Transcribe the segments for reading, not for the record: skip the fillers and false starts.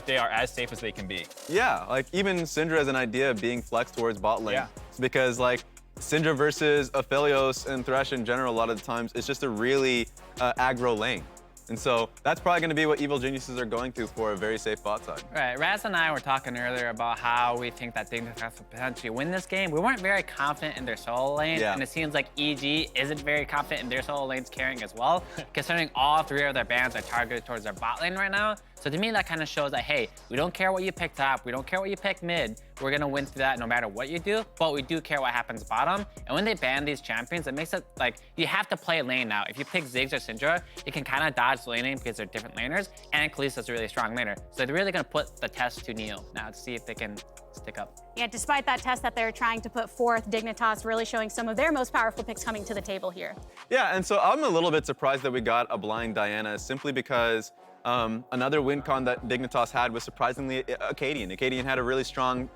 they are as safe as they can be. Yeah, like even Syndra has an idea of being flexed towards bot lane. Yeah. Because like Syndra versus Aphelios and Thresh in general, a lot of the times, it's just a really aggro lane. And so that's probably going to be what Evil Geniuses are going to for a very safe bot side. Right, Raz and I were talking earlier about how we think that Dignitas will potentially win this game. We weren't very confident in their solo lane, and it seems like EG isn't very confident in their solo lanes carrying as well, considering all 3 of their bans are targeted towards their bot lane right now. So to me, that kind of shows that, hey, we don't care what you pick top, we don't care what you pick mid, we're gonna win through that no matter what you do, but we do care what happens bottom. And when they ban these champions, it makes it like, you have to play lane now. If you pick Ziggs or Syndra, you can kind of dodge the laning because they're different laners, and Kalisa's a really strong laner. So they're really gonna put the test to Neo now to see if they can stick up. Yeah, despite that test that they're trying to put forth, Dignitas really showing some of their most powerful picks coming to the table here. Yeah, and so I'm a little bit surprised that we got a blind Diana simply because another win con that Dignitas had was surprisingly Akaadian. Akaadian had a really strong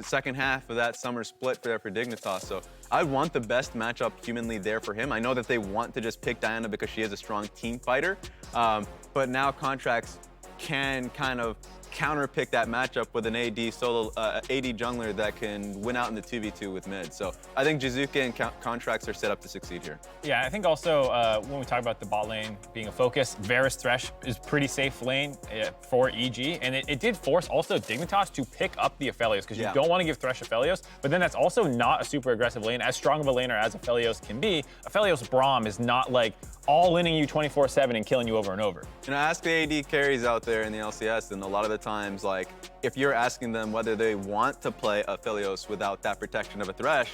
second half of that summer split there for Dignitas. So I want the best matchup humanly there for him. I know that they want to just pick Diana because she is a strong team fighter, but now Contracts can kind of counter-pick that matchup with an AD jungler that can win out in the 2v2 with mid. So I think Jiizuke and Contracts are set up to succeed here. Yeah, I think also when we talk about the bot lane being a focus, Varus Thresh is pretty safe lane for EG, and it did force also Dignitas to pick up the Aphelios, because you don't want to give Thresh Aphelios, but then that's also not a super aggressive lane. As strong of a laner as Aphelios can be, Aphelios Braum is not like all-inning you 24/7 and killing you over and over. You know, ask the AD carries out there in the LCS, and a lot of the times, like, if you're asking them whether they want to play Aphelios without that protection of a Thresh,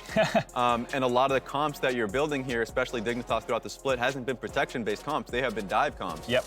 and a lot of the comps that you're building here, especially Dignitas throughout the split, hasn't been protection-based comps. They have been dive comps. Yep.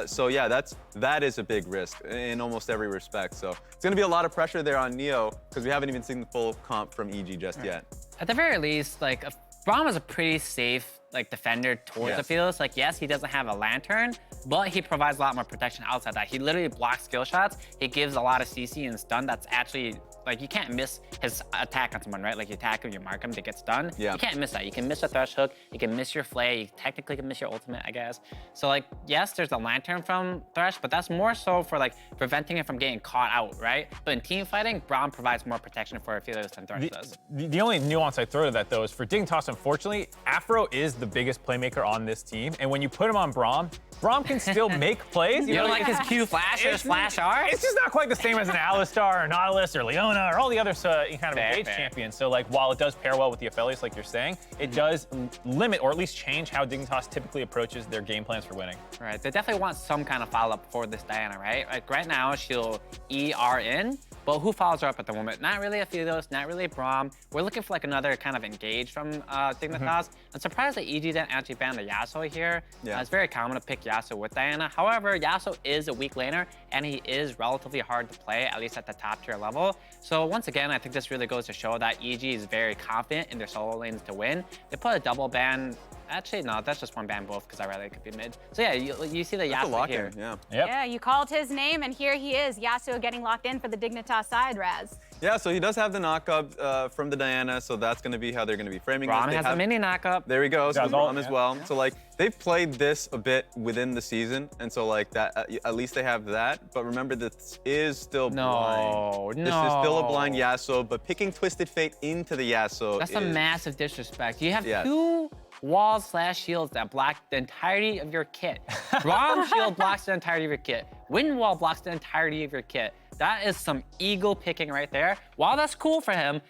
So yeah, that is a big risk in almost every respect. So it's going to be a lot of pressure there on Neo, because we haven't even seen the full comp from EG just yet. At the very least, like, Braum is a pretty safe defender towards Aphelios. Like, yes, he doesn't have a lantern, but he provides a lot more protection outside that. He literally blocks skill shots. He gives a lot of CC and stun that's actually, like, you can't miss his attack on someone, right? Like, you attack him, you mark him to get stunned. You can't miss that. You can miss a Thresh hook, you can miss your Flay, you technically can miss your ultimate, I guess. So, like, yes, there's a lantern from Thresh, but that's more so for, like, preventing it from getting caught out, right? But in team fighting, Braum provides more protection for Aphelios than Thresh does. The only nuance I throw to that, though, is for Dignitas, unfortunately, Aphro is the biggest playmaker on this team, and when you put him on Braum, Braum can still make plays. You don't like his Q flash or his flash R? It's just not quite the same as an Alistar or Nautilus or Leona or all the other kind of engaged champions. So, like, while it does pair well with the Aphelios, like you're saying, it does limit or at least change how Dignitas typically approaches their game plans for winning. Right, they definitely want some kind of follow-up for this Diana, right? Like, right now, she'll ER in, but who follows her up at the moment? Not really Aphelios, not really Braum. We're looking for, like, another kind of engage from Dignitas. I'm surprised that EG didn't actually ban the Yasuo here. It's very common to pick Yasuo with Diana. However, Yasuo is a weak laner, and he is relatively hard to play, at least at the top tier level. So once again, I think this really goes to show that EG is very confident in their solo lanes to win. They put a double ban. Actually, no, that's just one ban both, because I rather it could be mid. So yeah, you see the Yasuo here. Yeah, you called his name, and here he is, Yasuo getting locked in for the Dignitas side, Raz. Yeah, so he does have the knockup from the Diana, so that's going to be how they're going to be framing it. Braum has a mini knockup. There we go, so Braum as well. So, like, they've played this a bit within the season, and so, like, that at least they have that. But remember, this is still blind. This is still a blind Yasuo, but picking Twisted Fate into the Yasuo That's a massive disrespect. You have two walls/shields that block the entirety of your kit. Braum shield blocks the entirety of your kit. Wind wall blocks the entirety of your kit. That is some ego picking right there. While that's cool for him,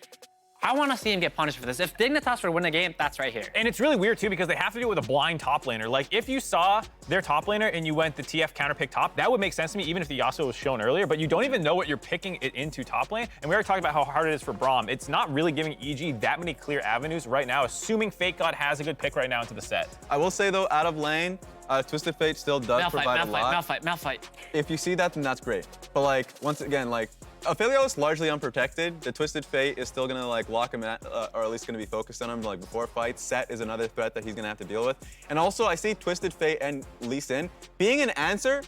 I want to see him get punished for this. If Dignitas were to win the game, that's right here. And it's really weird, too, because they have to do it with a blind top laner. Like, if you saw their top laner and you went the TF counterpick top, that would make sense to me, even if the Yasuo was shown earlier, but you don't even know what you're picking it into top lane. And we already talked about how hard it is for Braum. It's not really giving EG that many clear avenues right now, assuming FakeGod has a good pick right now into the set. I will say, though, out of lane, Twisted Fate still does provide a lot. Malfight. If you see that, then that's great. But, like, once again, like, Aphelios largely unprotected. The Twisted Fate is still gonna, like, lock him at, or at least gonna be focused on him, like, before fights. Sett is another threat that he's gonna have to deal with. And also, I see Twisted Fate and Lee Sin being an answer,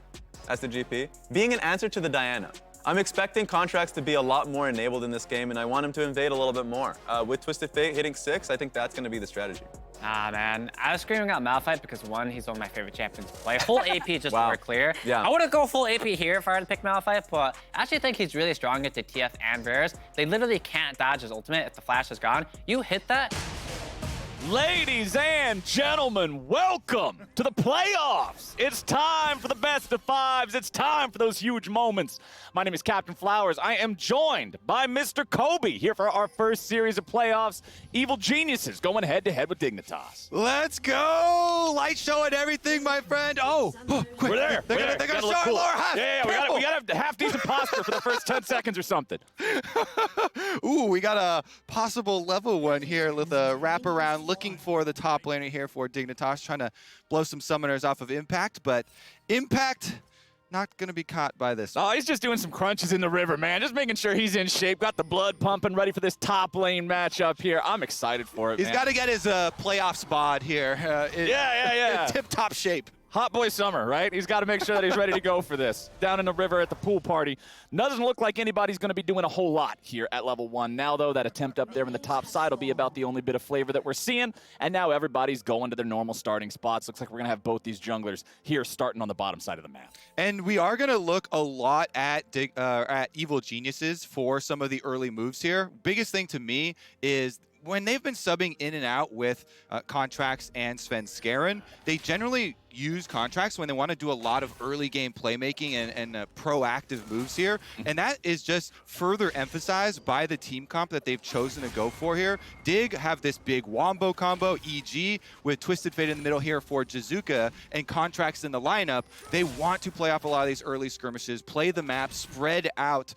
as the GP, being an answer to the Diana. I'm expecting Contracts to be a lot more enabled in this game, and I want him to invade a little bit more. With Twisted Fate hitting 6, I think that's gonna be the strategy. Ah, man. I was screaming out Malphite because, one, he's one of my favorite champions to play. Full AP just Wow. more clear. Yeah. I wouldn't go full AP here if I were to pick Malphite, but I actually think he's really strong against the TF and Varus. They literally can't dodge his ultimate if the flash is gone. You hit that. Ladies and gentlemen, welcome to the playoffs. It's time for the best of fives. It's time for those huge moments. My name is Captain Flowers. I am joined by Mr. Kobe here for our first series of playoffs. Evil Geniuses going head-to-head with Dignitas. Let's go! Light show and everything, my friend. Oh, quick. We're there. They're We're gonna there. show Gotta our look lower half. Yeah, we got to have half-decent posture for the first 10 seconds or something. Ooh, we got a possible level one here with a wraparound, looking for the top laner here for Dignitas, trying to blow some summoners off of Impact, but Impact not going to be caught by this. Oh, he's just doing some crunches in the river, man. Just making sure he's in shape, got the blood pumping, ready for this top lane matchup here. I'm excited for it, He's man. got to get his playoff spot here. Yeah. Tip-top shape. Hot boy summer, right? He's got to make sure that he's ready to go for this. Down in the river at the pool party. Doesn't look like anybody's going to be doing a whole lot here at level 1. Now, though, that attempt up there in the top side will be about the only bit of flavor that we're seeing. And now everybody's going to their normal starting spots. Looks like we're going to have both these junglers here starting on the bottom side of the map. And we are going to look a lot at Evil Geniuses for some of the early moves here. Biggest thing to me is when they've been subbing in and out with Contracts and Svenskeren, they generally use Contracts when they want to do a lot of early game playmaking and proactive moves here. And that is just further emphasized by the team comp that they've chosen to go for here. Dig have this big Wombo combo, EG, with Twisted Fate in the middle here for Jiizuke and Contracts in the lineup. They want to play off a lot of these early skirmishes, play the map, spread out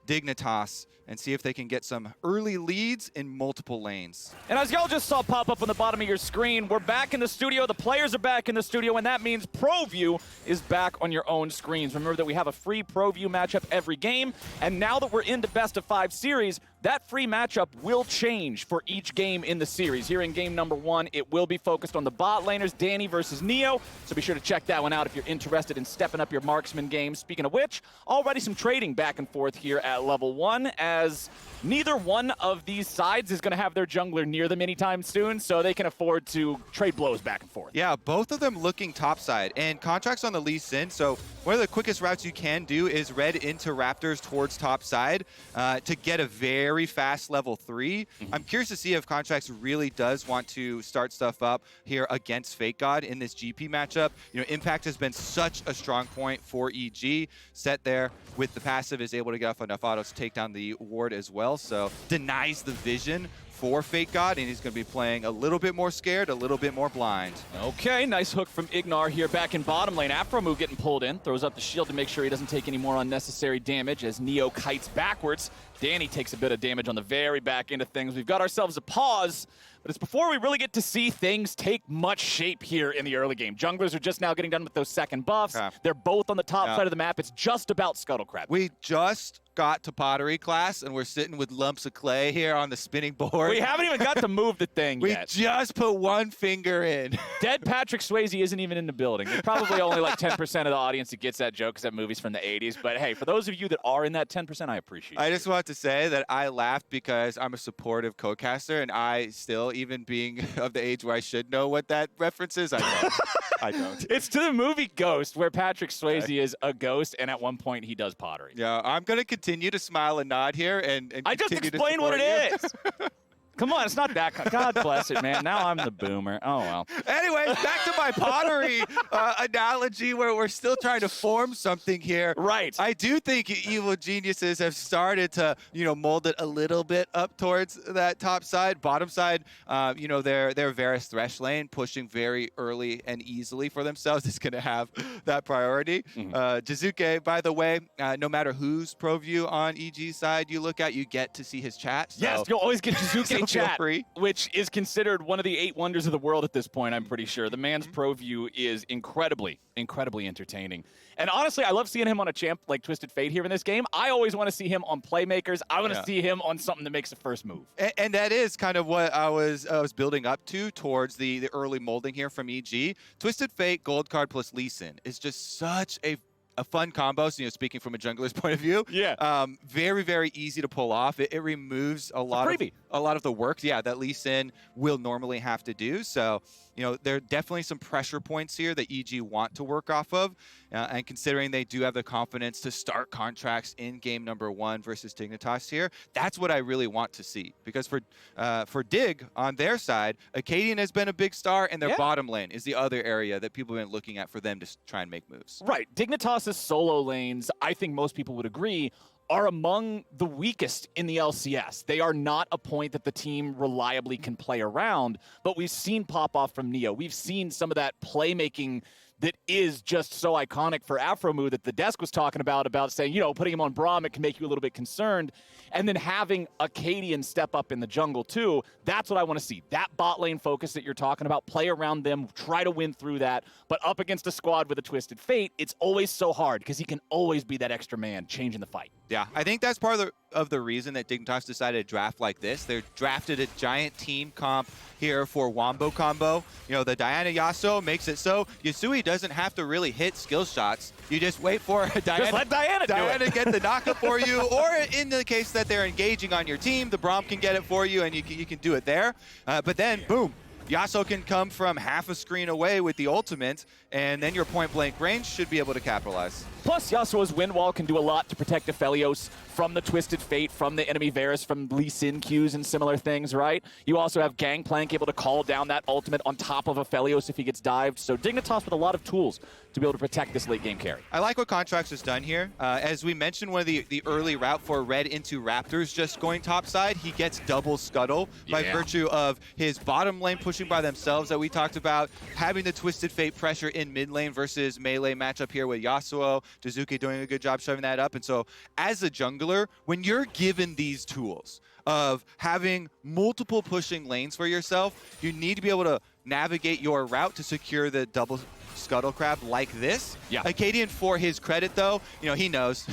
Dignitas, and see if they can get some early leads in multiple lanes. And as y'all just saw pop up on the bottom of your screen, we're back in the studio. The players are back in the studio, and that means ProView is back on your own screens. Remember that we have a free ProView matchup every game, and now that we're into best of 5 series, that free matchup will change for each game in the series. Here in game number 1, it will be focused on the bot laners, Danny versus Neo, so be sure to check that one out if you're interested in stepping up your marksman game. Speaking of which, already some trading back and forth here at level 1, as neither one of these sides is going to have their jungler near them anytime soon, so they can afford to trade blows back and forth. Yeah, both of them looking topside, and Contracts on the Lee Sin, so one of the quickest routes you can do is red into Raptors towards topside to get a very fast level 3. I'm curious to see if Contracts really does want to start stuff up here against FakeGod in this GP matchup. You know, Impact has been such a strong point for EG. Sett there with the passive is able to get off enough autos to take down the ward as well, so denies the vision for FakeGod, and he's going to be playing a little bit more scared, a little bit more blind. Okay, nice hook from Ignar here back in bottom lane. Aphromoo getting pulled in, throws up the shield to make sure he doesn't take any more unnecessary damage as Neo kites backwards. Danny takes a bit of damage on the very back end of things. We've got ourselves a pause, but it's before we really get to see things take much shape here in the early game. Junglers are just now getting done with those second buffs. Yeah. They're both on the top side of the map. It's just about Scuttlecrab. We just got to pottery class, and we're sitting with lumps of clay here on the spinning board. We haven't even got to move the thing We yet. just put one finger in. Dead Patrick Swayze isn't even in the building. There's probably only like 10% of the audience that gets that joke because that movie's from the 80s. But hey, for those of you that are in that 10%, I appreciate it. I just want to say that I laughed because I'm a supportive co-caster, and I still, even being of the age where I should know what that reference is, I don't. I don't. It's to the movie Ghost, where Patrick Swayze is a ghost, and at one point he does pottery. Yeah, I'm going to continue to smile and nod here and I just continue to explained what support it you. is. Come on, it's not that. God bless it, man. Now I'm the boomer. Oh, well. Anyway, back to my pottery analogy where we're still trying to form something here. Right. I do think Evil Geniuses have started to, mold it a little bit up towards that top side. Bottom side, their Varus Thresh lane pushing very early and easily for themselves is going to have that priority. Jiizuke, by the way, no matter whose pro view on EG's side you look at, you get to see his chat. So. Yes, you'll always get Jiizuke So feel chat, free. which is considered one of the 8 wonders of the world at this point, I'm pretty sure. The man's pro view is incredibly entertaining. And honestly, I love seeing him on a champ like Twisted Fate here in this game. I always want to see him on playmakers. I want to see him on something that makes the first move. And that is kind of what I was building up to towards the early molding here from EG. Twisted Fate, Gold Card plus Lee Sin is just such a a fun combo, so, speaking from a jungler's point of view. Yeah. Very, very easy to pull off. It removes a lot of the work, that Lee Sin will normally have to do. So, there are definitely some pressure points here that EG want to work off of. And considering they do have the confidence to start contracts in game number 1 versus Dignitas here, that's what I really want to see. Because for Dig on their side, Akaadian has been a big star, and their bottom lane is the other area that people have been looking at for them to try and make moves. Right. Dignitas' solo lanes, I think most people would agree, are among the weakest in the LCS. They are not a point that the team reliably can play around, but we've seen pop off from Neo. We've seen some of that playmaking that is just so iconic for Aphromoo that the desk was talking about saying, putting him on Braum, it can make you a little bit concerned. And then having Akaadian step up in the jungle too, that's what I want to see. That bot lane focus that you're talking about, play around them, try to win through that. But up against a squad with a Twisted Fate, it's always so hard because he can always be that extra man changing the fight. Yeah, I think that's part of the reason that Dignitas decided to draft like this. They drafted a giant team comp here for Wombo combo. The Diana Yasuo makes it so Yusui doesn't have to really hit skill shots. You just wait for Diana. Just let Diana do it. Get the knockup for you, or in the case that they're engaging on your team, the Braum can get it for you, and you can do it there. But then, boom. Yasuo can come from half a screen away with the ultimate, and then your point-blank range should be able to capitalize. Plus, Yasuo's wind wall can do a lot to protect Aphelios from the Twisted Fate, from the enemy Varus, from Lee Sin Qs and similar things, right? You also have Gangplank able to call down that ultimate on top of Aphelios if he gets dived. So Dignitas with a lot of tools to be able to protect this late-game carry. I like what Contracts has done here. As we mentioned, one of the early route for Red into Raptors just going topside, he gets double scuttle by virtue of his bottom lane pushing by themselves that we talked about, having the Twisted Fate pressure in mid lane versus melee matchup here with Yasuo, Jiizuke doing a good job shoving that up. And so as a jungler, when you're given these tools of having multiple pushing lanes for yourself, you need to be able to navigate your route to secure the double scuttle crab like this. Akaadian, for his credit though, he knows.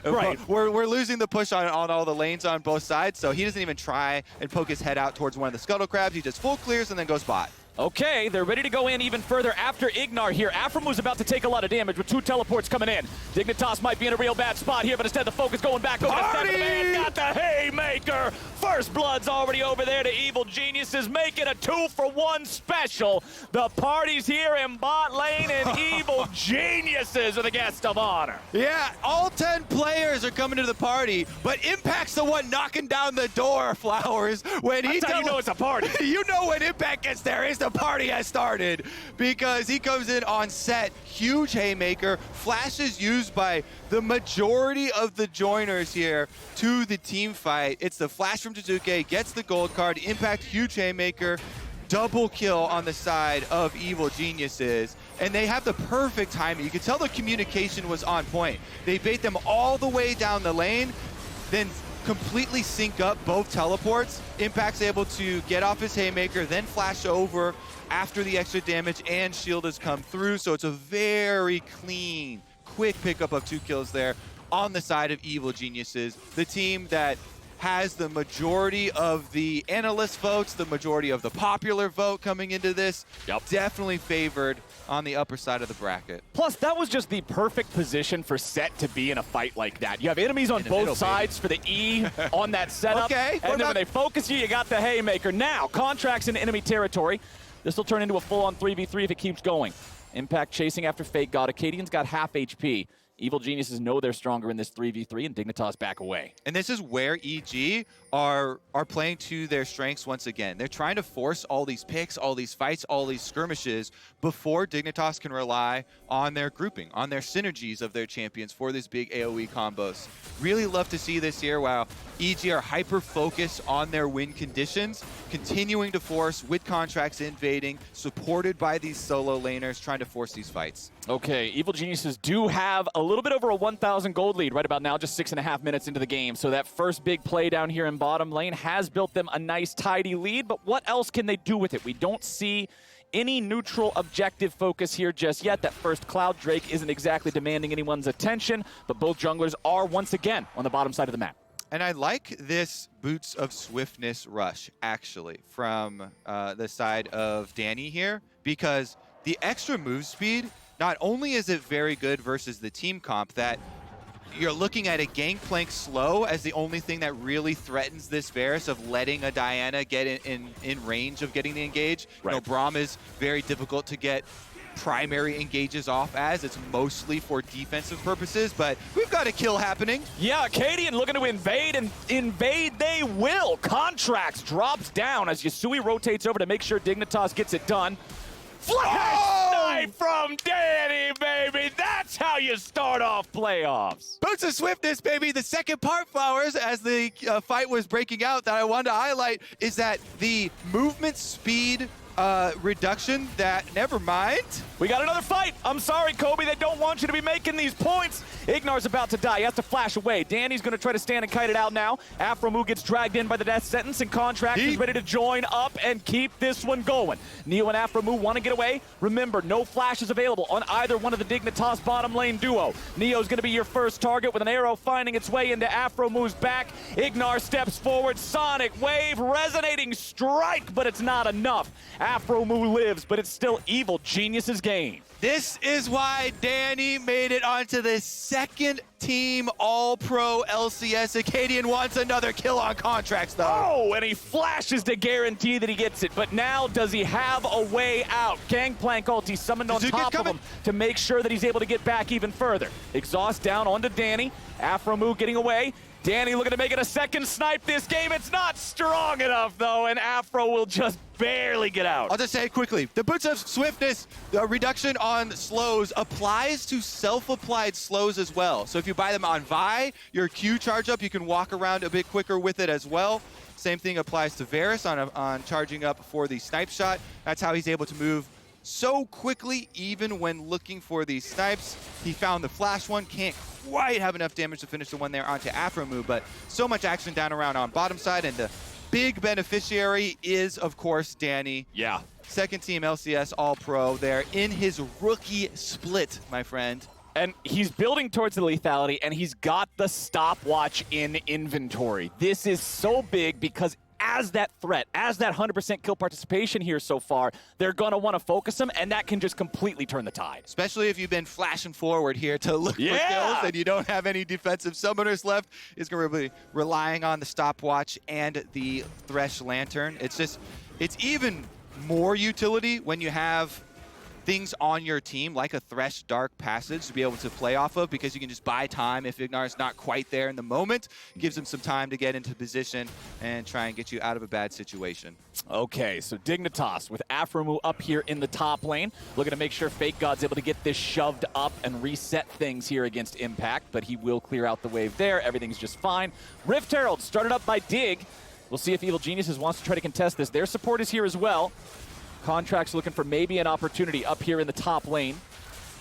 Right. We're losing the push on all the lanes on both sides, so he doesn't even try and poke his head out towards one of the scuttle crabs. He just full clears and then goes bot. Okay, they're ready to go in even further after Ignar here. Aphromoo about to take a lot of damage with 2 teleports coming in. Dignitas might be in a real bad spot here, but instead the focus going back over to Sett. Man got the haymaker. First blood's already over there to Evil Geniuses, making a 2-for-1 special. The party's here in bot lane, and Evil Geniuses are the guest of honor. Yeah, all 10 players are coming to the party, but Impact's the one knocking down the door, Flowers. When That's how you know it's a party. You know when Impact gets there, the party has started, because he comes in on Sett, huge haymaker, flashes used by the majority of the joiners here to the team fight. It's the flash from Jiizuke, gets the gold card, Impact, huge haymaker, double kill on the side of Evil Geniuses, and they have the perfect timing. You can tell the communication was on point. They bait them all the way down the lane, then completely sync up both teleports. Impact's able to get off his haymaker, then flash over after the extra damage, and shield has come through. So it's a very clean, quick pickup of 2 kills there on the side of Evil Geniuses. The team that has the majority of the analyst votes, the majority of the popular vote coming into this. Definitely favored on the upper side of the bracket. Plus, that was just the perfect position for Sett to be in a fight like that. You have enemies on both sides for the E on that setup. Okay. And then when they focus you, you got the haymaker. Now, Contracts in enemy territory. This will turn into a full-on 3v3 if it keeps going. Impact chasing after FakeGod. Akaadian's got half HP. Evil Geniuses know they're stronger in this 3v3, and Dignitas back away. And this is where EG are playing to their strengths once again. They're trying to force all these picks, all these fights, all these skirmishes before Dignitas can rely on their grouping, on their synergies of their champions for these big AoE combos. Really love to see this here while EG are hyper-focused on their win conditions, continuing to force with Contracts invading, supported by these solo laners, trying to force these fights. Okay, Evil Geniuses do have a little bit over a 1,000 gold lead right about now, just 6.5 minutes into the game. So that first big play down here in bottom lane has built them a nice, tidy lead. But what else can they do with it? We don't see any neutral objective focus here just yet. That first Cloud Drake isn't exactly demanding anyone's attention, but both junglers are once again on the bottom side of the map. And I like this Boots of Swiftness rush, actually, from the side of Danny here, because the extra move speed not only is it very good versus the team comp that you're looking at a Gangplank slow as the only thing that really threatens this Varus of letting a Diana get in range of getting the engage. Right. You know, Braum is very difficult to get primary engages off as. It's mostly for defensive purposes, but we've got a kill happening. Yeah, Akaadian looking to invade, and invade they will. Contracts drops down as Yusui rotates over to make sure Dignitas gets it done. Flash snipe from Danny, baby. That's how you start off playoffs. Boots of swiftness, baby. The second part, Flowers, as the fight was breaking out that I wanted to highlight is that the movement speed reduction that, never mind. We got another fight. I'm sorry, Kobe. They don't want you to be making these points. Ignar's about to die. He has to flash away. Danny's going to try to stand and kite it out now. Aphromoo gets dragged in by the death sentence, and Contract is ready to join up and keep this one going. Neo and Aphromoo want to get away. Remember, no flashes available on either one of the Dignitas bottom lane duo. Neo's going to be your first target with an arrow finding its way into Aphromoo's back. Ignar steps forward. Sonic Wave, resonating strike, but it's not enough. Aphromoo lives, but it's still Evil Genius's game. This is why Danny made it onto the second team All-Pro LCS. Akaadian wants another kill on Contracts, though. Oh, and he flashes to guarantee that he gets it. But now, does he have a way out? Gangplank ulti summoned on top of him to make sure that he's able to get back even further. Exhaust down onto Danny. Aphromoo getting away. Danny looking to make it a second snipe this game. It's not strong enough, though, and Aphro will just barely get out. I'll just say it quickly. The Boots of Swiftness reduction on slows applies to self-applied slows as well. So if you buy them on Vi, your Q charge up, you can walk around a bit quicker with it as well. Same thing applies to Varus on charging up for the snipe shot. That's how he's able to move so quickly, even when looking for these snipes. He found the flash one, can't quite have enough damage to finish the one there onto Aphromoo, but so much action down around on bottom side, and the big beneficiary is, of course, Danny. Yeah. Second team LCS All-Pro there in his rookie split, my friend. And he's building towards the lethality, and he's got the stopwatch in inventory. This is so big because as that threat, as that 100% kill participation here so far, they're going to want to focus him, and that can just completely turn the tide. Especially if you've been flashing forward here to look for kills and you don't have any defensive summoners left. He's going to be relying on the stopwatch and the Thresh Lantern. It's even more utility when you have things on your team like a Thresh Dark Passage to be able to play off of, because you can just buy time if Ignar's not quite there in the moment. It gives him some time to get into position and try and get you out of a bad situation. Okay, so Dignitas with Aphromoo up here in the top lane, looking to make sure FakeGod's able to get this shoved up and reset things here against Impact, but he will clear out the wave there. Everything's just fine. Rift Herald started up by Dig. We'll see if Evil Geniuses wants to try to contest this. Their support is here as well. Contract's looking for maybe an opportunity up here in the top lane.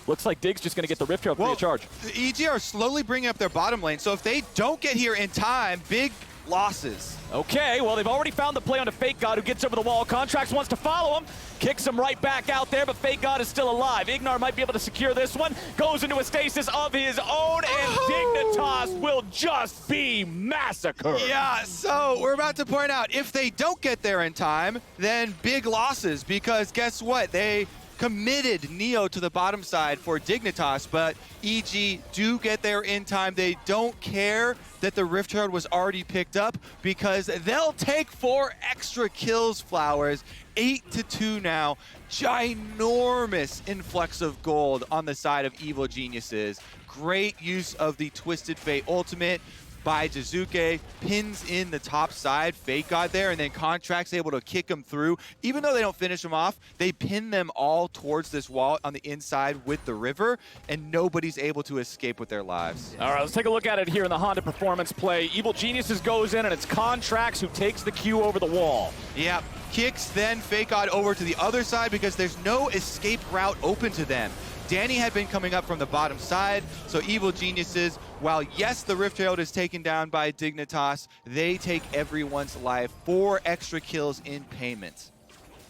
Looks like Dig's just going to get the Rift Herald free of charge. The EG are slowly bringing up their bottom lane, so if they don't get here in time, big losses. Okay, well, they've already found the play onto FakeGod, who gets over the wall. Contracts wants to follow him, kicks him right back out there, but FakeGod is still alive. Ignar might be able to secure this one, goes into a stasis of his own, and Dignitas will just be massacred. Yeah, so we're about to point out, if they don't get there in time, then big losses, because guess what? They committed Neo to the bottom side for Dignitas, but EG do get there in time. They don't care that the Rift Herald was already picked up, because they'll take 4 extra kills, Flowers. 8-2 now. Ginormous influx of gold on the side of Evil Geniuses. Great use of the Twisted Fate ultimate by Jiizuke, pins in the top side, FakeGod there, and then Contract's able to kick him through. Even though they don't finish him off, they pin them all towards this wall on the inside with the river, and nobody's able to escape with their lives. All right, let's take a look at it here in the Honda Performance play. Evil Geniuses goes in, and it's Contracts who takes the Q over the wall. Yep, kicks then FakeGod over to the other side because there's no escape route open to them. Danny had been coming up from the bottom side, so Evil Geniuses, while yes, the Rift Herald is taken down by Dignitas, they take everyone's life. 4 extra kills in payment.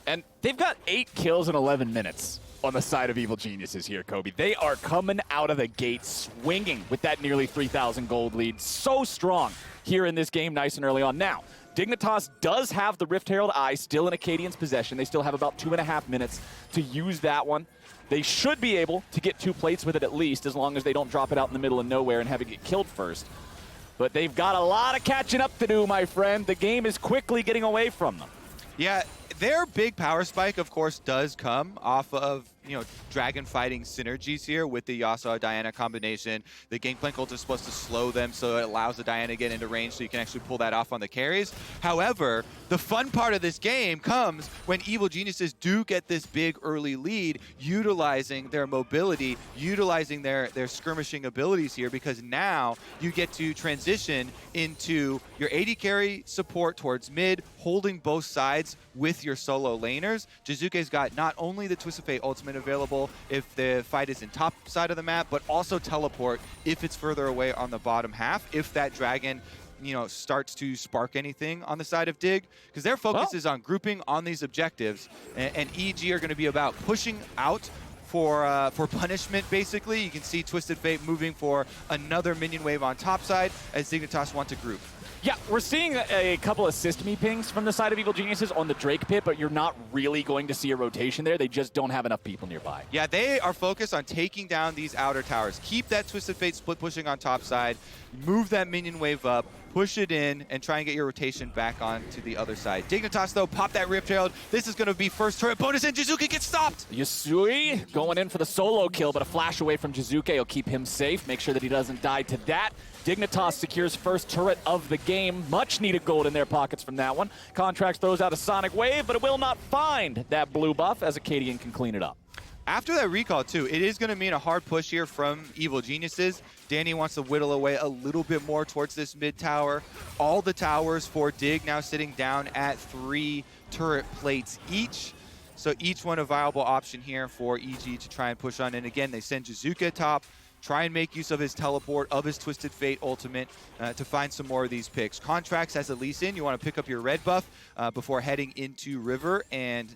And they've got 8 kills in 11 minutes on the side of Evil Geniuses here, Kobe. They are coming out of the gate swinging with that nearly 3,000 gold lead. So strong here in this game, nice and early on. Now, Dignitas does have the Rift Herald Eye still in Akaadian's possession. They still have about 2.5 minutes to use that one. They should be able to get 2 plates with it at least, as long as they don't drop it out in the middle of nowhere and have it get killed first. But they've got a lot of catching up to do, my friend. The game is quickly getting away from them. Yeah, their big power spike, of course, does come off of, dragon fighting synergies here with the Yasuo-Diana combination. The Gangplank ult is supposed to slow them, so it allows the Diana to get into range, so you can actually pull that off on the carries. However, the fun part of this game comes when Evil Geniuses do get this big early lead, utilizing their mobility, utilizing their skirmishing abilities here, because now you get to transition into your AD carry support towards mid, holding both sides with your solo laners. Jiizuke's got not only the Twist of Fate ultimate available if the fight is in top side of the map, but also teleport if it's further away on the bottom half, if that dragon starts to spark anything on the side of Dig, because their focus is on grouping on these objectives, and EG are going to be about pushing out for punishment, basically. You can see Twisted Fate moving for another minion wave on top side as Dignitas want to group. Yeah, we're seeing a couple assist me pings from the side of Evil Geniuses on the Drake pit, but you're not really going to see a rotation there. They just don't have enough people nearby. Yeah, they are focused on taking down these outer towers. Keep that Twisted Fate split pushing on top side, move that minion wave up, push it in, and try and get your rotation back onto the other side. Dignitas, though, pop that Rift Herald. This is going to be first turret bonus, and Jiizuke gets stopped! Yusui going in for the solo kill, but a flash away from Jiizuke will keep him safe, make sure that he doesn't die to that. Dignitas secures first turret of the game. Much needed gold in their pockets from that one. Contracts throws out a Sonic Wave, but it will not find that blue buff as Akaadian can clean it up. After that recall, too, it is going to mean a hard push here from Evil Geniuses. Danny wants to whittle away a little bit more towards this mid tower. All the towers for Dig now sitting down at 3 turret plates each. So each one a viable option here for EG to try and push on. And again, they send Jiizuke top. Try and make use of his teleport, of his Twisted Fate ultimate to find some more of these picks. Contracts as a lease in, you want to pick up your red buff before heading into River and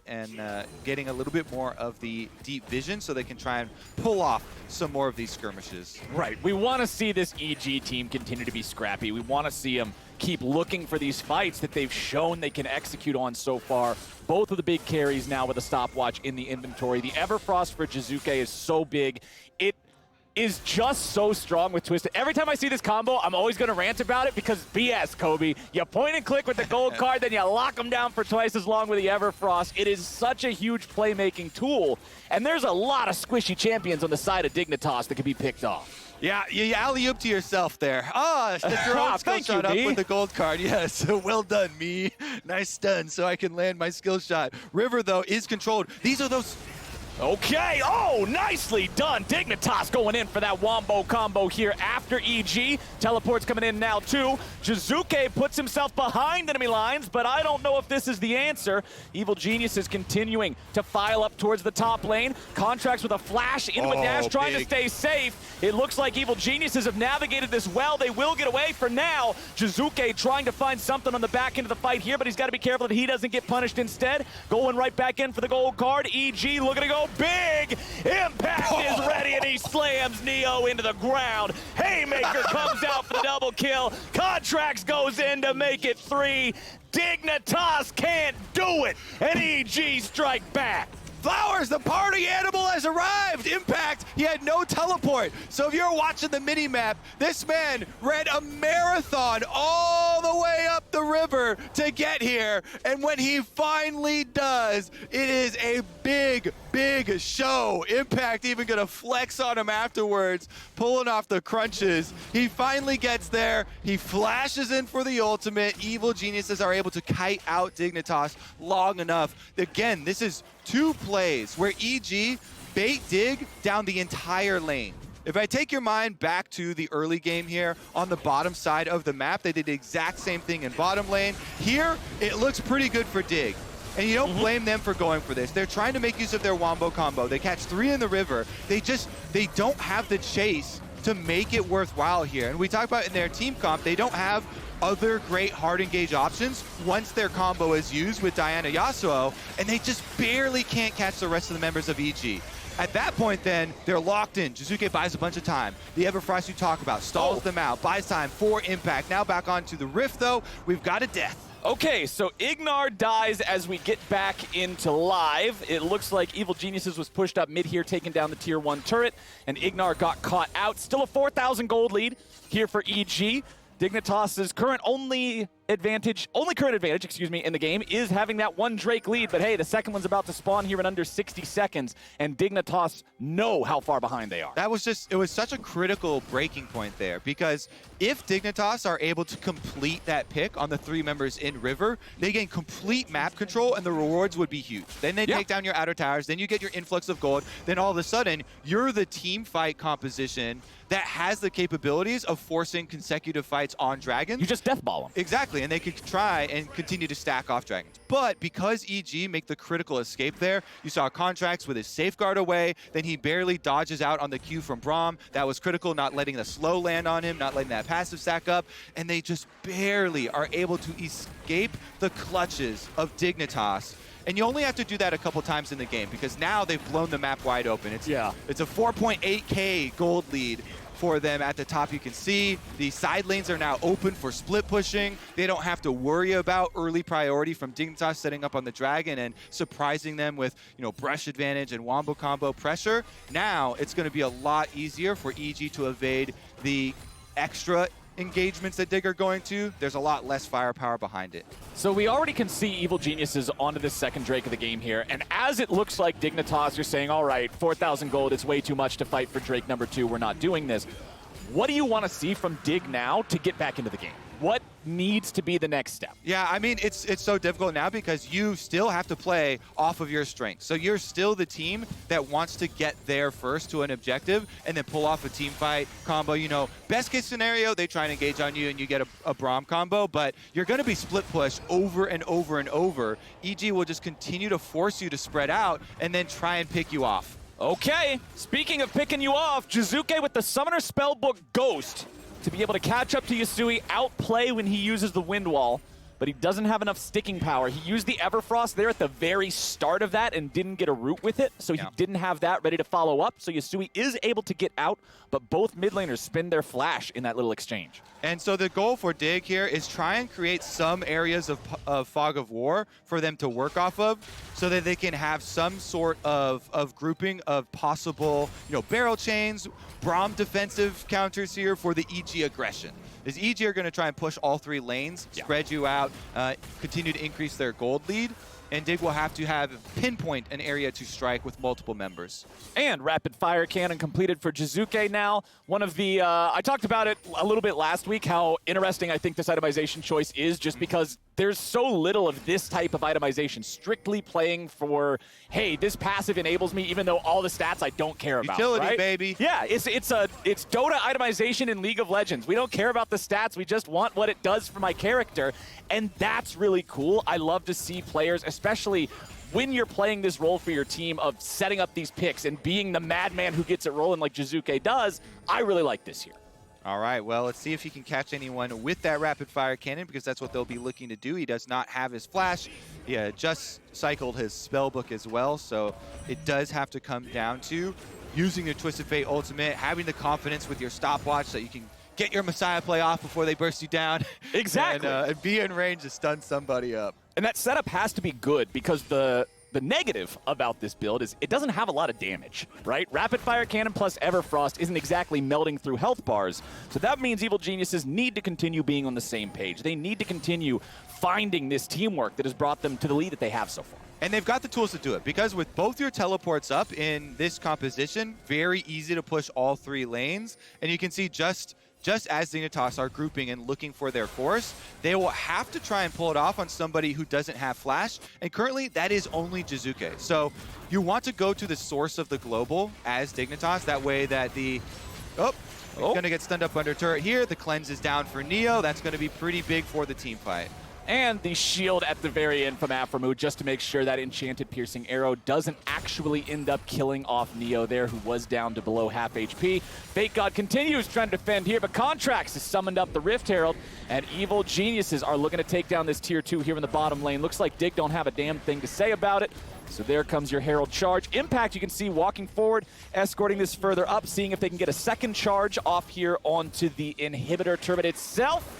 getting a little bit more of the deep vision so they can try and pull off some more of these skirmishes. Right. We want to see this EG team continue to be scrappy. We want to see them keep looking for these fights that they've shown they can execute on so far. Both of the big carries now with a stopwatch in the inventory. The Everfrost for Jiizuke is so big. It is just so strong with Twisted. Every time I see this combo, I'm always going to rant about it because BS, Kobe. You point and click with the gold card, then you lock them down for twice as long with the Everfrost. It is such a huge playmaking tool, and there's a lot of squishy champions on the side of Dignitas that can be picked off. Yeah, you alley-oop to yourself there. Step your own skill shot up with the gold card. Yes, well done, me. Nice stun so I can land my skill shot. River, though, is controlled. These are those... Okay, oh, nicely done. Dignitas going in for that wombo combo here after EG. Teleport's coming in now too. Jiizuke puts himself behind enemy lines, but I don't know if this is the answer. Evil Genius is continuing to file up towards the top lane. Contracts with a flash into a dash, trying to stay safe. It looks like Evil Geniuses have navigated this well. They will get away for now. Jiizuke trying to find something on the back end of the fight here, but he's got to be careful that he doesn't get punished instead. Going right back in for the gold card. EG looking to go big. Impact is ready, and he slams Neo into the ground. Haymaker comes out for the double kill. Contracts goes in to make it 3. Dignitas can't do it, and EG strike back. Flowers, the party animal has arrived! Impact, he had no teleport. So if you're watching the mini-map, this man ran a marathon all the way up the river to get here. And when he finally does, it is a big, big show. Impact even gonna flex on him afterwards, pulling off the crunches. He finally gets there. He flashes in for the ultimate. Evil Geniuses are able to kite out Dignitas long enough. Again, this is 2 plays where EG bait Dig down the entire lane. If I take your mind back to the early game here on the bottom side of the map, they did the exact same thing in bottom lane. Here, it looks pretty good for Dig. And you don't blame them for going for this. They're trying to make use of their wombo combo. They catch 3 in the river. They don't have the chase to make it worthwhile here. And we talked about in their team comp, they don't have other great hard engage options once their combo is used with Diana Yasuo, and they just barely can't catch the rest of the members of EG. At that point then, they're locked in. Jiizuke buys a bunch of time. The Everfrost you talk about stalls them out, buys time for Impact. Now back onto the Rift though, we've got a death. Okay, so Ignar dies as we get back into live. It looks like Evil Geniuses was pushed up mid here, taking down the tier 1 turret, and Ignar got caught out. Still a 4,000 gold lead here for EG. Dignitas' current current advantage, excuse me, in the game is having that one Drake lead, but hey, the second one's about to spawn here in under 60 seconds, and Dignitas know how far behind they are. That was it was such a critical breaking point there, because if Dignitas are able to complete that pick on the 3 members in River, they gain complete map control and the rewards would be huge. Then they take down your outer towers, then you get your influx of gold, then all of a sudden, you're the team fight composition that has the capabilities of forcing consecutive fights on dragons. You just deathball them. Exactly, and they could try and continue to stack off dragons. But because EG make the critical escape there, you saw Contracts with his safeguard away, then he barely dodges out on the Q from Braum. That was critical, not letting the slow land on him, not letting that passive stack up, and they just barely are able to escape the clutches of Dignitas. And you only have to do that a couple times in the game, because now they've blown the map wide open. It's a 4.8k gold lead for them at the top. You can see the side lanes are now open for split pushing. They don't have to worry about early priority from Dignitas setting up on the dragon and surprising them with, you know, brush advantage and wombo combo pressure. Now it's going to be a lot easier for EG to evade the extra engagements that Dig are going to. There's a lot less firepower behind it. So we already can see Evil Geniuses onto this second Drake of the game here, and as it looks like Dignitas, you're saying, all right, 4,000 gold, it's way too much to fight for Drake number 2, we're not doing this. What do you want to see from Dig now to get back into the game? What needs to be the next step? Yeah, I mean, it's so difficult now because you still have to play off of your strengths. So you're still the team that wants to get there first to an objective and then pull off a team fight combo. You know, best case scenario, they try and engage on you and you get a Braum combo, but you're going to be split push over and over and over. EG will just continue to force you to spread out and then try and pick you off. Okay, speaking of picking you off, Jiizuke with the Summoner Spellbook Ghost to be able to catch up to Yusui, outplay when he uses the Wind Wall, but he doesn't have enough sticking power. He used the Everfrost there at the very start of that and didn't get a root with it, so he didn't have that ready to follow up, so Yusui is able to get out, but both mid laners spend their flash in that little exchange. And so the goal for Dig here is try and create some areas of Fog of War for them to work off of so that they can have some sort of grouping of possible, you know, barrel chains, Braum defensive counters here for the EG aggression. Is EG are going to try and push all 3 lanes, spread you out, continue to increase their gold lead, and Dig will have to pinpoint an area to strike with multiple members. And rapid fire cannon completed for Jiizuke now. One of the, I talked about it a little bit last week, how interesting I think this itemization choice is, just because there's so little of this type of itemization, strictly playing for, hey, this passive enables me even though all the stats I don't care about. Utility, right? baby. Yeah, it's Dota itemization in League of Legends. We don't care about the stats, we just want what it does for my character, and that's really cool. I love to see players, especially when you're playing this role for your team of setting up these picks and being the madman who gets it rolling like Jiizuke does. I really like this here. All right, well, let's see if he can catch anyone with that rapid fire cannon, because that's what they'll be looking to do. He does not have his flash. He just cycled his spellbook as well, so it does have to come down to using your Twisted Fate ultimate, having the confidence with your stopwatch so you can get your Messiah play off before they burst you down. Exactly. And be in range to stun somebody up. And that setup has to be good, because the negative about this build is it doesn't have a lot of damage, right? Rapid Fire Cannon plus Everfrost isn't exactly melting through health bars, so that means Evil Geniuses need to continue being on the same page. They need to continue finding this teamwork that has brought them to the lead that they have so far. And they've got the tools to do it, because with both your teleports up in this composition, very easy to push all 3 lanes, and you can see just as Dignitas are grouping and looking for their force, they will have to try and pull it off on somebody who doesn't have flash, and currently that is only Jiizuke. So you want to go to the source of the global as Dignitas, that way that the... Gonna get stunned up under turret here. The cleanse is down for Neo. That's gonna be pretty big for the team fight. And the shield at the very end from Aphromoo, just to make sure that enchanted piercing arrow doesn't actually end up killing off Neo there, who was down to below half HP. FakeGod continues trying to defend here, but Contracts has summoned up the Rift Herald, and Evil Geniuses are looking to take down this tier 2 here in the bottom lane. Looks like Dig don't have a damn thing to say about it. So there comes your Herald charge. Impact, you can see walking forward, escorting this further up, seeing if they can get a second charge off here onto the inhibitor turret itself.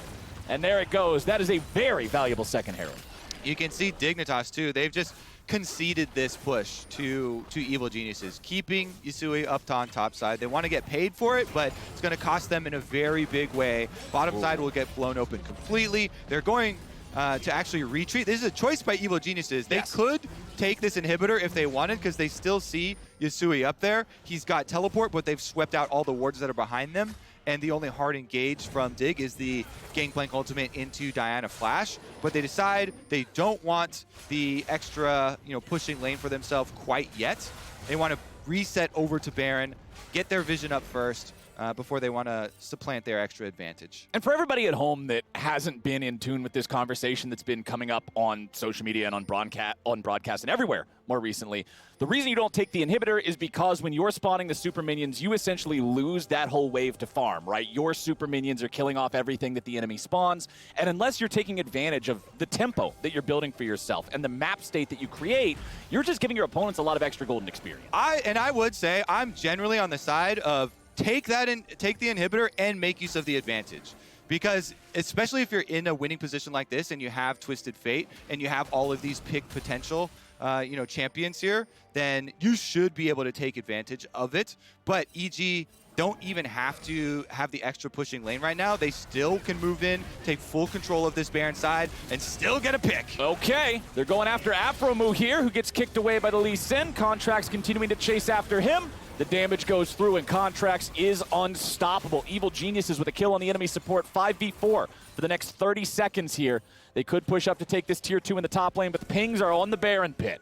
And there it goes. That is a very valuable second Herald. You can see Dignitas too. They've just conceded this push to Evil Geniuses, keeping Yusui up on top side. They want to get paid for it, but it's going to cost them in a very big way. Bottom side will get blown open completely. They're going to actually retreat. This is a choice by Evil Geniuses. They could take this inhibitor if they wanted, because they still see Yusui up there. He's got teleport, but they've swept out all the wards that are behind them. And the only hard engage from Dig is the Gangplank ultimate into Diana Flash. But they decide they don't want the extra, pushing lane for themselves quite yet. They want to reset over to Baron, get their vision up first, before they want to supplant their extra advantage. And for everybody at home that hasn't been in tune with this conversation that's been coming up on social media and on broadcast and everywhere more recently, the reason you don't take the inhibitor is because when you're spawning the super minions, you essentially lose that whole wave to farm, right? Your super minions are killing off everything that the enemy spawns, and unless you're taking advantage of the tempo that you're building for yourself and the map state that you create, you're just giving your opponents a lot of extra golden experience. I would say I'm generally on the side of take the inhibitor and make use of the advantage. Because especially if you're in a winning position like this and you have Twisted Fate and you have all of these pick potential champions here, then you should be able to take advantage of it. But EG don't even have to have the extra pushing lane right now. They still can move in, take full control of this Baron side, and still get a pick. Okay, they're going after Aphromoo here, who gets kicked away by the Lee Sin. Contracts continuing to chase after him. The damage goes through, and Contracts is unstoppable. Evil Geniuses with a kill on the enemy support, 5v4 for the next 30 seconds here. They could push up to take this tier 2 in the top lane, but the pings are on the Baron pit.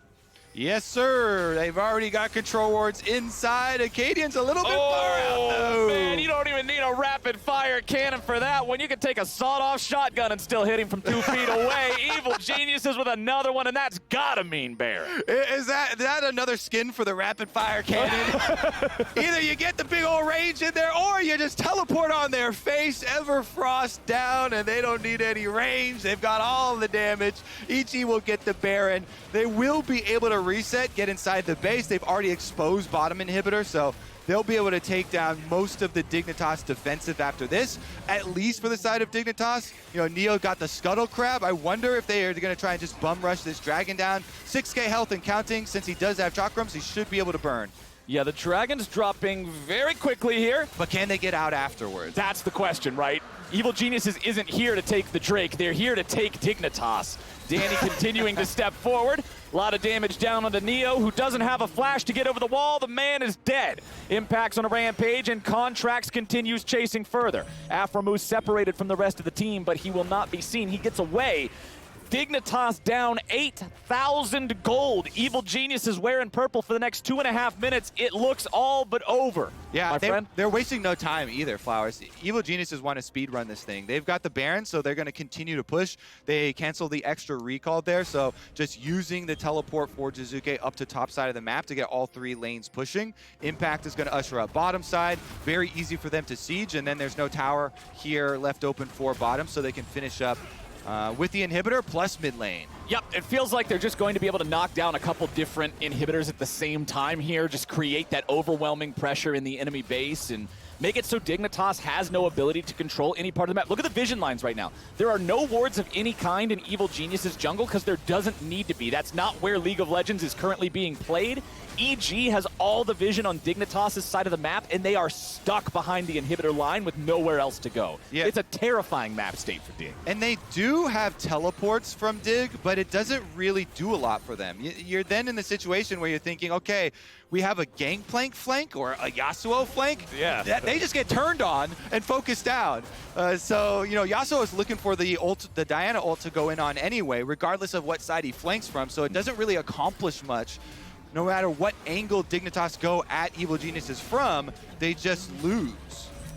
Yes, sir. They've already got control wards inside. Akaadian's a little bit far out, though. Man, you don't even need a rapid-fire cannon for that one. You can take a sawed-off shotgun and still hit him from 2 feet away. Evil Geniuses with another one, and that's gotta mean Baron. Is that another skin for the rapid-fire cannon? Either you get the big old range in there, or you just teleport on their face, Everfrost down, and they don't need any range. They've got all the damage. EG will get the Baron. They will be able to reset, get inside the base. They've already exposed bottom inhibitor, so they'll be able to take down most of the Dignitas defensive after this, at least for the side of Dignitas. Neo got the Scuttle Crab. I wonder if they are going to try and just bum rush this Dragon down. 6k health and counting. Since he does have Chakrams, he should be able to burn. Yeah, the Dragon's dropping very quickly here. But can they get out afterwards? That's the question, right? Evil Geniuses isn't here to take the Drake. They're here to take Dignitas. Danny continuing to step forward. A lot of damage down onto Neo, who doesn't have a flash to get over the wall. The man is dead. Impacts on a rampage, and Contracts continues chasing further. Aphromoo separated from the rest of the team, but he will not be seen. He gets away. Dignitas down 8,000 gold. Evil Geniuses wearing purple for the next 2.5 minutes. It looks all but over. Yeah, my friend. They're wasting no time either, Flowers. Evil Geniuses want to speed run this thing. They've got the Baron, so they're going to continue to push. They cancel the extra recall there, so just using the teleport for Jiizuke up to top side of the map to get all 3 lanes pushing. Impact is going to usher up bottom side. Very easy for them to siege, and then there's no tower here left open for bottom, so they can finish up with the inhibitor plus mid lane. Yep, it feels like they're just going to be able to knock down a couple different inhibitors at the same time here, just create that overwhelming pressure in the enemy base and make it so Dignitas has no ability to control any part of the map. Look at the vision lines right now. There are no wards of any kind in Evil Geniuses jungle because there doesn't need to be. That's not where League of Legends is currently being played. EG has all the vision on Dignitas' side of the map, and they are stuck behind the inhibitor line with nowhere else to go. Yeah. It's a terrifying map state for Dig. And they do have teleports from Dig, but it doesn't really do a lot for them. You're then in the situation where you're thinking, okay, we have a Gangplank flank or a Yasuo flank. Yeah. They just get turned on and focused down. So, Yasuo is looking for the Diana ult to go in on anyway, regardless of what side he flanks from, so it doesn't really accomplish much. No matter what angle Dignitas go at Evil Geniuses from, they just lose.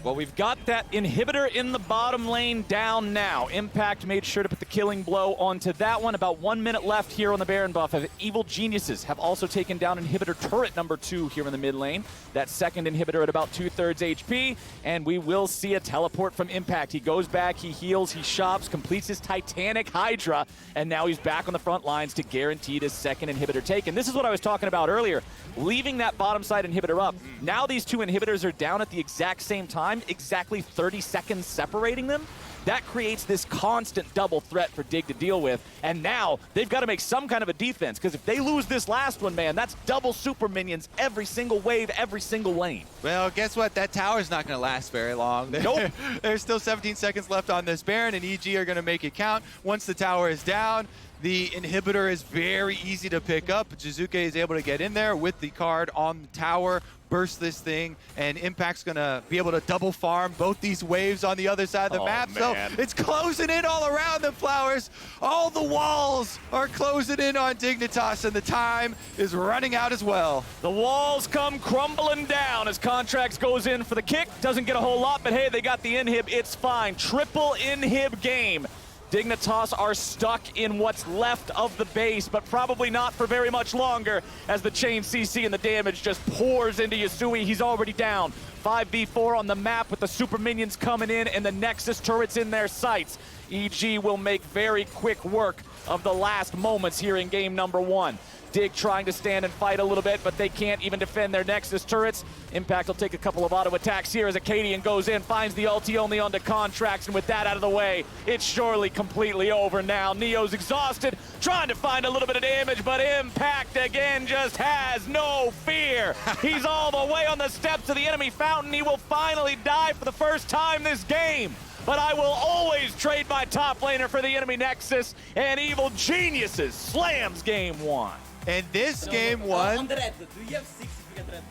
Well, we've got that inhibitor in the bottom lane down now. Impact made sure to put the killing blow onto that one. About 1 minute left here on the Baron buff. Evil Geniuses have also taken down inhibitor turret number 2 here in the mid lane. That second inhibitor at about 2/3 HP, and we will see a teleport from Impact. He goes back, he heals, he shops, completes his Titanic Hydra, and now he's back on the front lines to guarantee his second inhibitor take. And this is what I was talking about earlier, leaving that bottom side inhibitor up. Now these 2 inhibitors are down at the exact same time, exactly 30 seconds separating them. that creates this constant double threat for Dig to deal with. And now they've got to make some kind of a defense, because if they lose this last one, man, that's double super minions every single wave, every single lane. Well, guess what? That tower's not going to last very long. Nope. There's still 17 seconds left on this Baron, and EG are going to make it count. Once the tower is down, the inhibitor is very easy to pick up. Jiizuke is able to get in there with the card on the tower, burst this thing, and Impact's gonna be able to double farm both these waves on the other side of the map. Man. So it's closing in all around them, Flowers. All the walls are closing in on Dignitas, and the time is running out as well. The walls come crumbling down as Contracts goes in for the kick. Doesn't get a whole lot, but hey, they got the inhib. It's fine. Triple inhib game. Dignitas are stuck in what's left of the base, but probably not for very much longer as the chain CC and the damage just pours into Yusui. He's already down. 5v4 on the map with the super minions coming in and the Nexus turrets in their sights. EG will make very quick work of the last moments here in game number 1. Dig trying to stand and fight a little bit, but they can't even defend their Nexus turrets. Impact will take a couple of auto attacks here as Akaadian goes in, finds the ulti only onto Contracts, and with that out of the way, it's surely completely over now. Neo's exhausted, trying to find a little bit of damage, but Impact again just has no fear. He's all the way on the steps of the enemy fountain. He will finally die for the first time this game. But I will always trade my top laner for the enemy Nexus, and Evil Geniuses slams game 1. And this game 1... On the red, do you have 6 if you get red?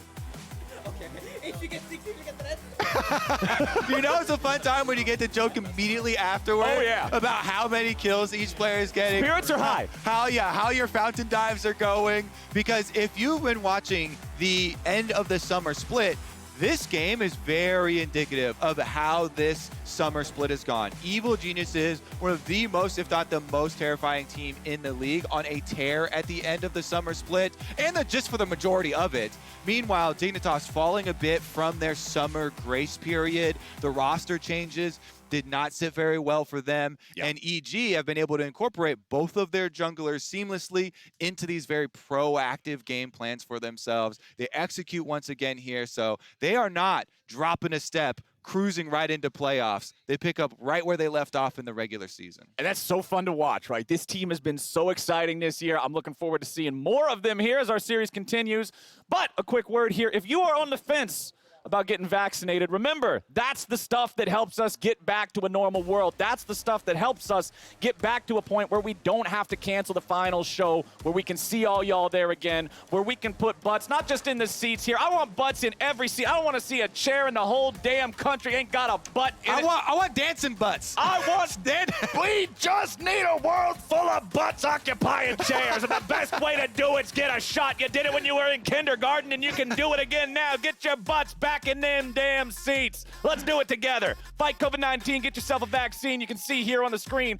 Okay, if you get 6 if you get red. You know, it's a fun time when you get to joke immediately afterward about how many kills each player is getting. Spirits are high. How your fountain dives are going. Because if you've been watching the end of the summer split, this game is very indicative of how this summer split has gone. Evil Geniuses, one of the most, if not the most terrifying team in the league, on a tear at the end of the summer split, and just for the majority of it. Meanwhile, Dignitas falling a bit from their summer grace period. The roster changes did not sit very well for them. Yep. And EG have been able to incorporate both of their junglers seamlessly into these very proactive game plans for themselves. They execute once again here, so they are not dropping a step, cruising right into playoffs. They pick up right where they left off in the regular season. And that's so fun to watch, right? This team has been so exciting this year. I'm looking forward to seeing more of them here as our series continues. But a quick word here, if you are on the fence about getting vaccinated, remember, that's the stuff that helps us get back to a normal world. That's the stuff that helps us get back to a point where we don't have to cancel the final show, where we can see all y'all there again, where we can put butts, not just in the seats here. I want butts in every seat. I don't want to see a chair in the whole damn country ain't got a butt in it. I want dancing butts. I want we just need a world full of butts occupying chairs, and the best way to do it's get a shot. You did it when you were in kindergarten, and you can do it again now. Get your butts back in them damn seats. Let's do it together. Fight COVID-19. Get yourself a vaccine. You can see here on the screen.